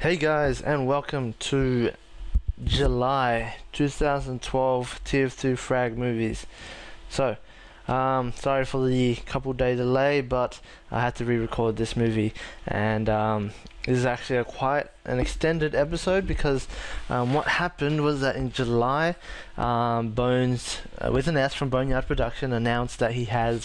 Hey guys, and welcome to July 2012 TF2 Frag movies. Sorry for the couple day delay, but I had to re-record this movie, and this is actually quite an extended episode because what happened was that in July, Bones, with an S from Boneyard Production, announced that he's going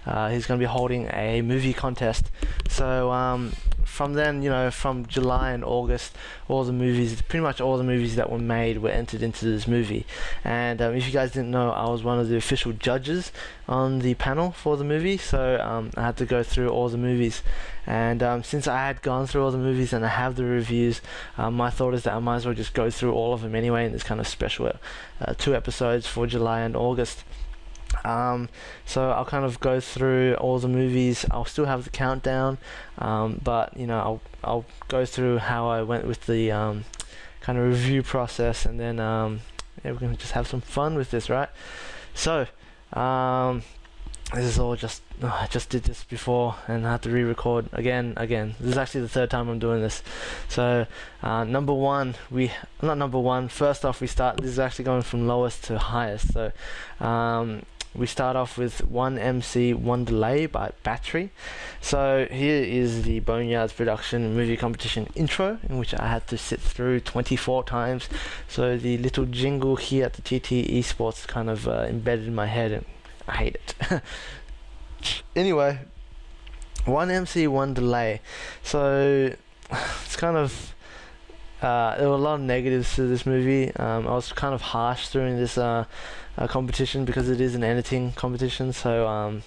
to be holding a movie contest. So from then, from July and August, pretty much all the movies that were made were entered into this movie. And if you guys didn't know, I was one of the official judges on the panel for the movie, so I had to go through all the movies. And since I had gone through all the movies and I have the reviews, my thought is that I might as well just go through all of them anyway in this kind of special 2 episodes for July and August. So I'll kind of go through all the movies. I'll still have the countdown, but I'll go through how I went with the kind of review process, and then we're gonna just have some fun with this, right? So this is all just I just did this before and I had to re-record again. This is actually the 3rd time I'm doing this. So first off, we start. This is actually going from lowest to highest. So we start off with 1 MC 1 Delay by Battery. So here is the Boneyard's production movie competition intro, in which I had to sit through 24 times. So the little jingle here at the TT Esports kind of embedded in my head, and I hate it. Anyway, 1 MC 1 Delay. So it's kind of there were a lot of negatives to this movie. I was kind of harsh during this competition because it is an editing competition. So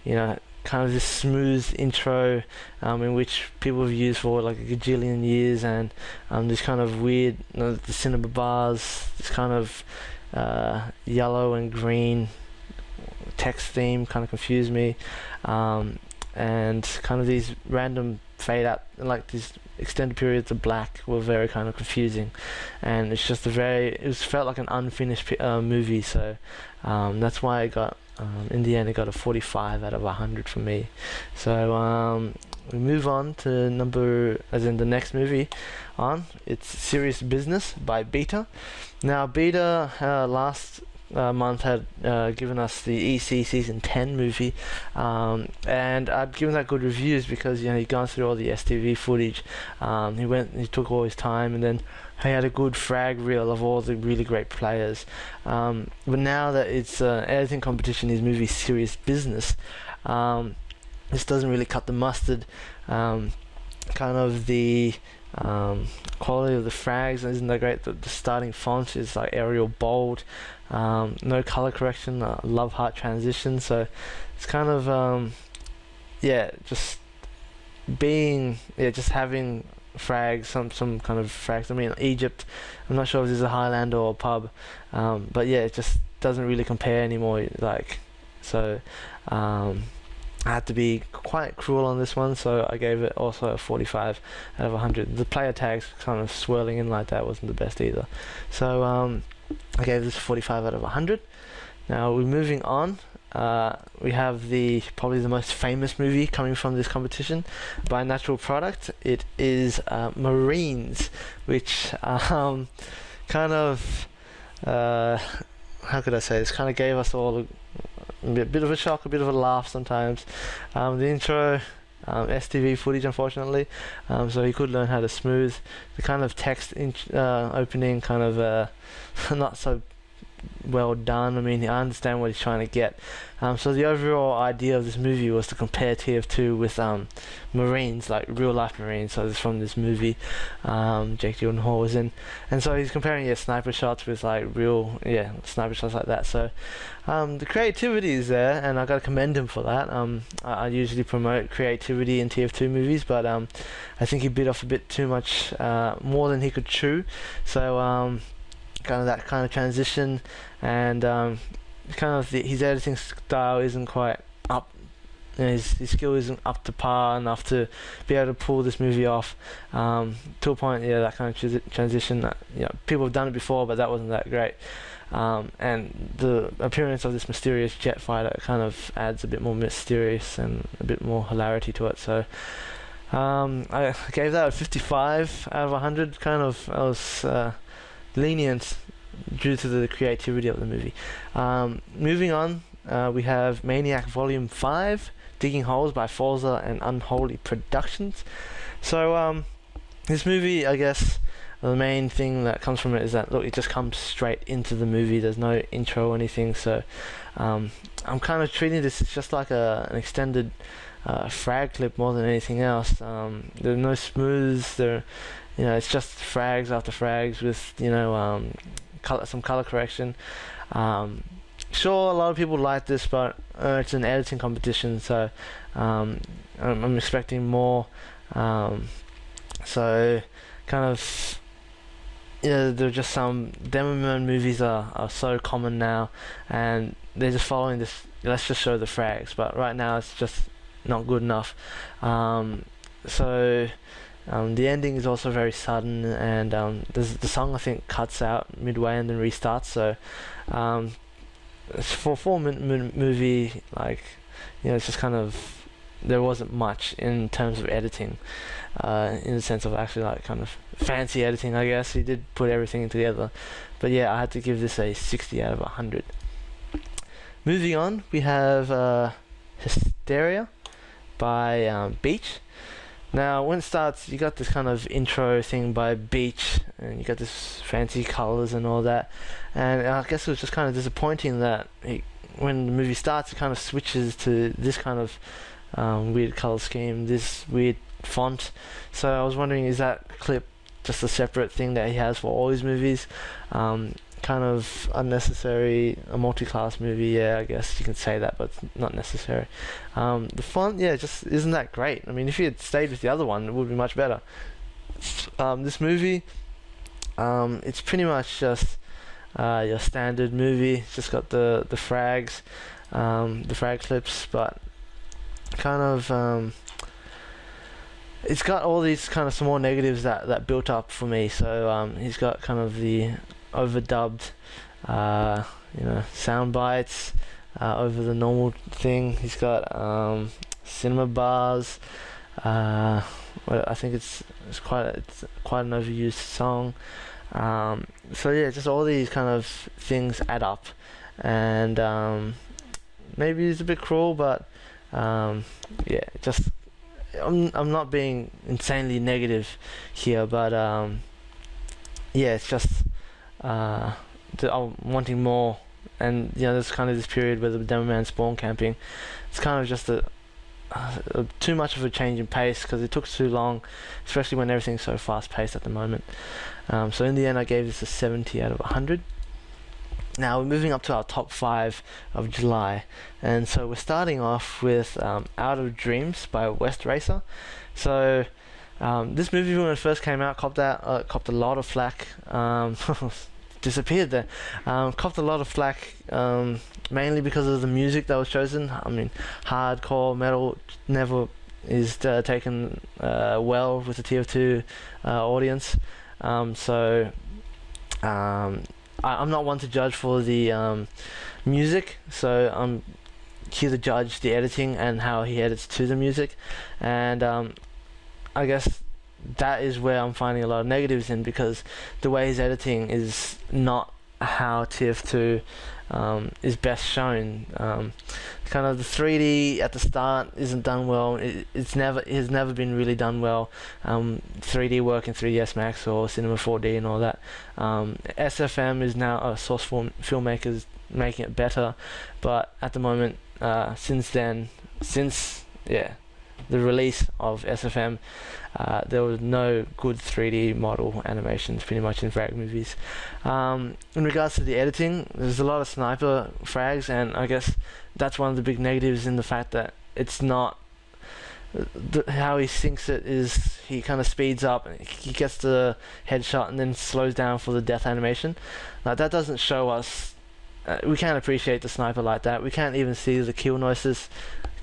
kind of this smooth intro in which people have used for like a gajillion years, and this kind of weird, the cinema bars, this kind of yellow and green text theme kind of confused me, and kind of these random fade out, like these extended periods of black, were very kind of confusing, and it's just felt like an unfinished movie. So that's why I got in the end it got a 45 out of 100 for me. So we move on to the next movie on. It's Serious Business by Beta. Now Beta last month had given us the EC Season 10 movie, and I'd given that good reviews because he'd gone through all the STV footage. He took all his time, and then he had a good frag reel of all the really great players. But now that it's an editing competition, his movie Serious Business, this doesn't really cut the mustard. Kind of the quality of the frags isn't that great. The starting font is like Arial bold, no color correction, love heart transition. So it's kind of just having frags, some kind of frags. I mean, Egypt, I'm not sure if this is a highland or a pub, but yeah, it just doesn't really compare anymore. I had to be quite cruel on this one, so I gave it also a 45 out of 100. The player tags kind of swirling in like that wasn't the best either. So I gave this 45 out of 100. Now we're moving on. We have probably the most famous movie coming from this competition by Natural Product. It is Marines, which kind of how could I say this? Kind of gave us all a bit of a shock, a bit of a laugh sometimes. The intro, STV footage, unfortunately, so you could learn how to smooth the kind of text opening, kind of not so well done. I mean, I understand what he's trying to get. So the overall idea of this movie was to compare TF2 with Marines, like real life Marines. So it's from this movie Jake Gyllenhaal was in, and so he's comparing sniper shots with like real sniper shots like that. So the creativity is there, and I gotta commend him for that. I usually promote creativity in TF2 movies, but I think he bit off a bit too much, more than he could chew. So kind of that kind of transition, and kind of his editing style isn't quite up. His skill isn't up to par enough to be able to pull this movie off to a point. That kind of transition. People have done it before, but that wasn't that great. And the appearance of this mysterious jet fighter kind of adds a bit more mysterious and a bit more hilarity to it. So I gave that a 55 out of 100. Kind of, I was lenient due to the creativity of the movie. Moving on, we have Maniac Volume 5, Digging Holes by Forza and Unholy Productions. So, this movie, I guess, the main thing that comes from it is that, look, it just comes straight into the movie. There's no intro or anything, so I'm kind of treating this as just like an extended frag clip more than anything else. There are no smooths. It's just frags after frags with some color correction. Sure, a lot of people like this, but it's an editing competition, so I'm expecting more. So kind of, there are just some demo man movies are so common now, and they're just following this. Let's just show the frags, but right now it's just not good enough. The ending is also very sudden, and the song, I think, cuts out midway and then restarts. So for a 4-minute movie, it's just kind of, there wasn't much in terms of editing, in the sense of actually kind of fancy editing, I guess. He did put everything together, but yeah, I had to give this a 60 out of 100. Moving on, we have Hysteria by Beach. Now, when it starts, you got this kind of intro thing by Beach, and you got this fancy colors and all that. And I guess it was just kind of disappointing that when the movie starts, it kind of switches to this kind of weird color scheme, this weird font. So I was wondering, is that clip just a separate thing that he has for all his movies? Kind of unnecessary. A multi-class movie, yeah, I guess you can say that, but it's not necessary. The font, yeah, just isn't that great. I mean, if he had stayed with the other one, it would be much better. This movie, it's pretty much just your standard movie. It's just got the frags, the frag clips, but kind of it's got all these kind of small negatives that built up for me. So he's got kind of the overdubbed sound bites over the normal thing. He's got cinema bars. I think it's quite an overused song. So yeah, just all these kind of things add up, and maybe it's a bit cruel, but yeah, just I'm not being insanely negative here, but yeah, it's just I'm wanting more. And there's kind of this period where the demo man spawn camping, it's kind of just too much of a change in pace, because it took too long, especially when everything's so fast paced at the moment. So in the end, I gave this a 70 out of 100. Now we're moving up to our top 5 of July, and so we're starting off with Out of Dreams by West Racer. So this movie, when it first came out, copped a lot of flack. Disappeared there. Copped a lot of flack, mainly because of the music that was chosen. I mean, hardcore metal never is taken well with the TF2 audience. I'm not one to judge for the music, so I'm here to judge the editing and how he edits to the music. And I guess that is where I'm finding a lot of negatives in, because the way he's editing is not how TF2 is best shown. Kind of the 3D at the start isn't done well. It has never been really done well. 3D work in 3ds Max or Cinema 4D and all that. SFM is now a source for filmmakers making it better, but at the moment, since the release of SFM, there was no good 3D model animations pretty much in frag movies. In regards to the editing, there's a lot of sniper frags, and I guess that's one of the big negatives in the fact that it's not how he syncs it. Is he kind of speeds up and he gets the headshot and then slows down for the death animation. Like, that doesn't show us, we can't appreciate the sniper like that. We can't even see the kill notices.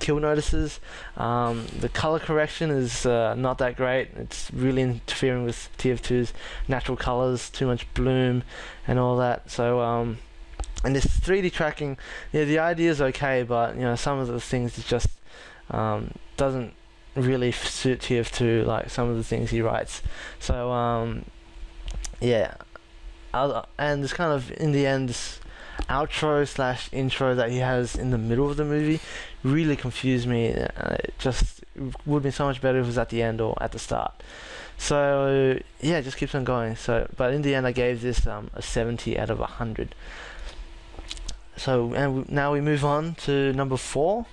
The color correction is not that great. It's really interfering with TF2's natural colors, too much bloom and all that. So and this 3D tracking, the idea is okay, but some of the things it just doesn't really suit TF2, like some of the things he writes. So yeah, and it's kind of in the end this outro slash intro that he has in the middle of the movie really confused me. It just would be so much better if it was at the end or at the start. So yeah, it just keeps on going. So, but in the end, I gave this a 70 out of 100. So, and now we move on to number 4,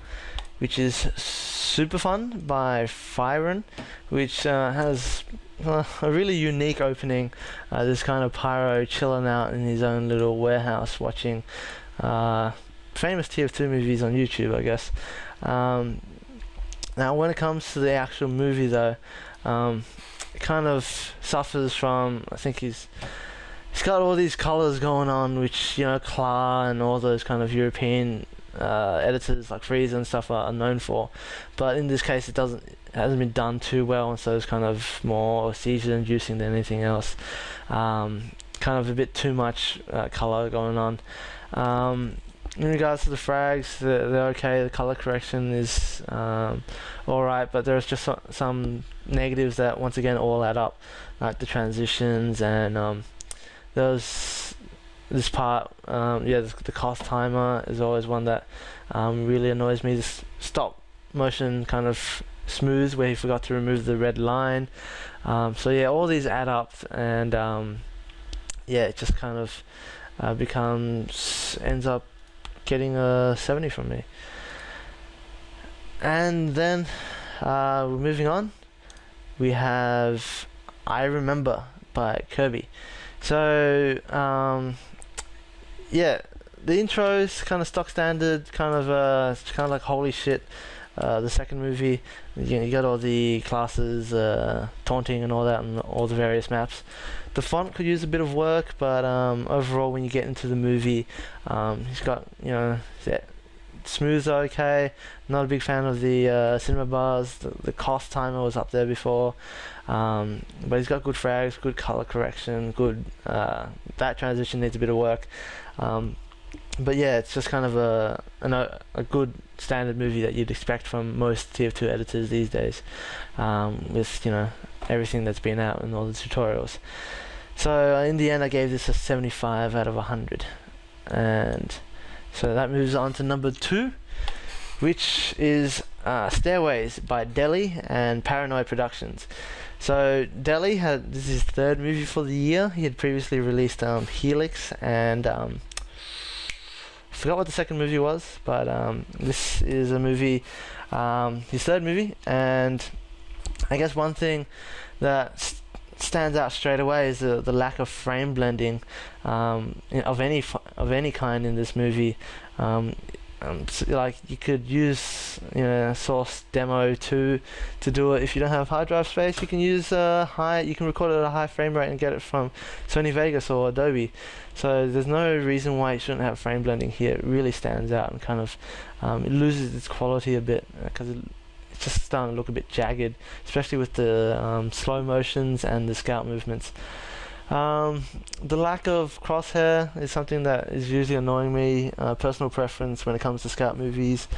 which is Super Fun by Fyron, which has a really unique opening. This kind of pyro chilling out in his own little warehouse watching famous TF2 movies on YouTube, I guess. Now, when it comes to the actual movie, though, it kind of suffers from, I think he's got all these colours going on, which, you know, Klar and all those kind of European editors like Frag and stuff are known for, but in this case it hasn't been done too well, and so it's kind of more seizure inducing than anything else. Kind of a bit too much colour going on. In regards to the frags, they're okay. The color correction is alright, but there's just some negatives that once again all add up, like the transitions and there's this part. The cost timer is always one that really annoys me. This stop motion kind of smooth where he forgot to remove the red line. So yeah, all these add up, and it just kind of ends up getting a 70 from me. And then we're moving on. We have I Remember by Kirby. So the intro is kind of stock standard, kind of like holy shit. The second movie, you got all the classes taunting and all that, and all the various maps. The font could use a bit of work, but overall, when you get into the movie, he's got, smooth's okay. Not a big fan of the cinema bars. The cost timer was up there before, but he's got good frags, good color correction, good. That transition needs a bit of work. But yeah, it's just kind of a good standard movie that you'd expect from most TF2 editors these days, with everything that's been out and all the tutorials. So in the end, I gave this a 75 out of 100, and so that moves on to number 2, which is Stairways by Delhi and Paranoid Productions. So Delhi this is his 3rd movie for the year. He had previously released Helix and I forgot what the second movie was, but this is a movie, his 3rd movie, and I guess one thing that stands out straight away is the lack of frame blending of any kind in this movie. Like you could use Source Demo 2 to do it. If you don't have hard drive space, you can use you can record it at a high frame rate and get it from Sony Vegas or Adobe. So there's no reason why you shouldn't have frame blending here. It really stands out, and kind of it loses its quality a bit because it's just starting to look a bit jagged, especially with the slow motions and the scout movements. The lack of crosshair is something that is usually annoying me, personal preference when it comes to scout movies,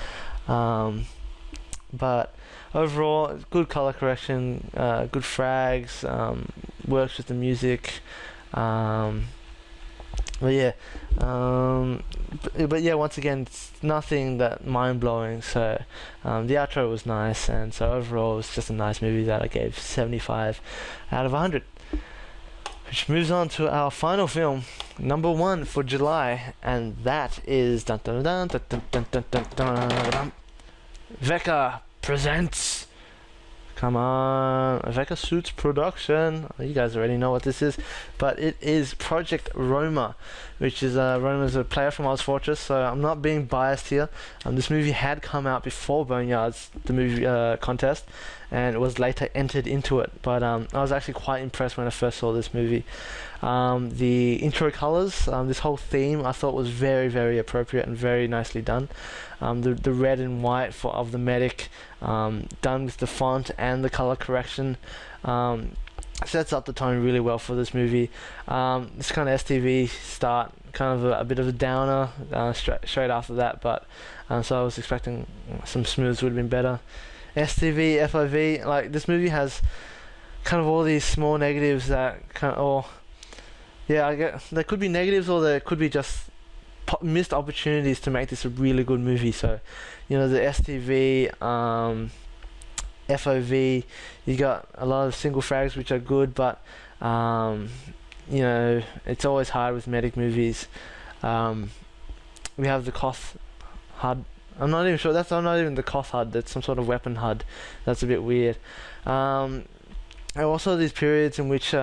but overall good color correction, good frags, works with the music, but once again, it's nothing that mind-blowing. So the outro was nice, and so overall it was just a nice movie that I gave 75 out of 100. Which moves on to our final film, number 1 for July, and that is Veka presents. Come on, Veka Suits Production. You guys already know what this is, but it is Project Roma, which is Roma's a player from Oz Fortress. So I'm not being biased here. This movie had come out before Boneyard's the movie contest, and it was later entered into it. But I was actually quite impressed when I first saw this movie. The intro colors, this whole theme, I thought was very, very appropriate and very nicely done. The red and white of the medic, done with the font and the color correction, sets up the tone really well for this movie. This kind of STV start, kind of a bit of a downer straight after that, but so I was expecting some smooths would have been better. STV, FOV. Like, this movie has kind of all these small negatives that kind of, or yeah, I get there could be negatives, or there could be just missed opportunities to make this a really good movie. So, you know, the STV, FOV, you got a lot of single frags which are good, but you know, it's always hard with medic movies. We have the COS HUD. I'm not even sure. That's not even the COS HUD. That's some sort of weapon HUD. That's a bit weird. And also these periods in which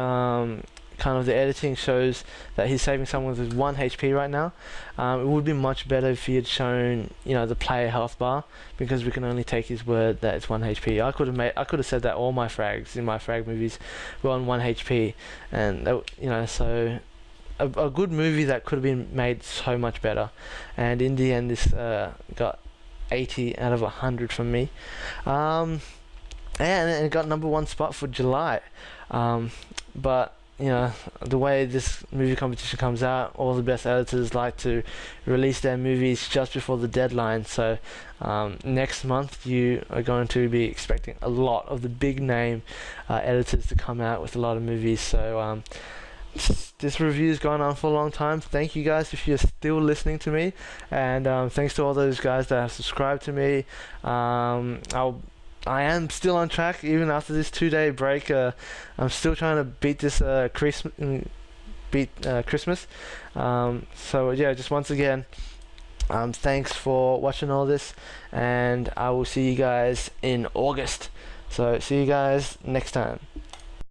kind of the editing shows that he's saving someone with 1 HP right now. It would be much better if he had shown, you know, the player health bar, because we can only take his word that it's 1 HP. I could have said that all my frags in my frag movies were on 1 HP, and that, you know, so a good movie that could have been made so much better. And in the end, this got 80 out of 100 from me. And it got #1 spot for July. But you know, the way this movie competition comes out, all the best editors like to release their movies just before the deadline. So next month you are going to be expecting a lot of the big name editors to come out with a lot of movies. So this review's gone on for a long time. Thank you guys if you're still listening to me, and thanks to all those guys that have subscribed to me. I am still on track even after this 2-day break. I'm still trying to beat this Christmas. So yeah, just once again, thanks for watching all this, and I will see you guys in August. So see you guys next time.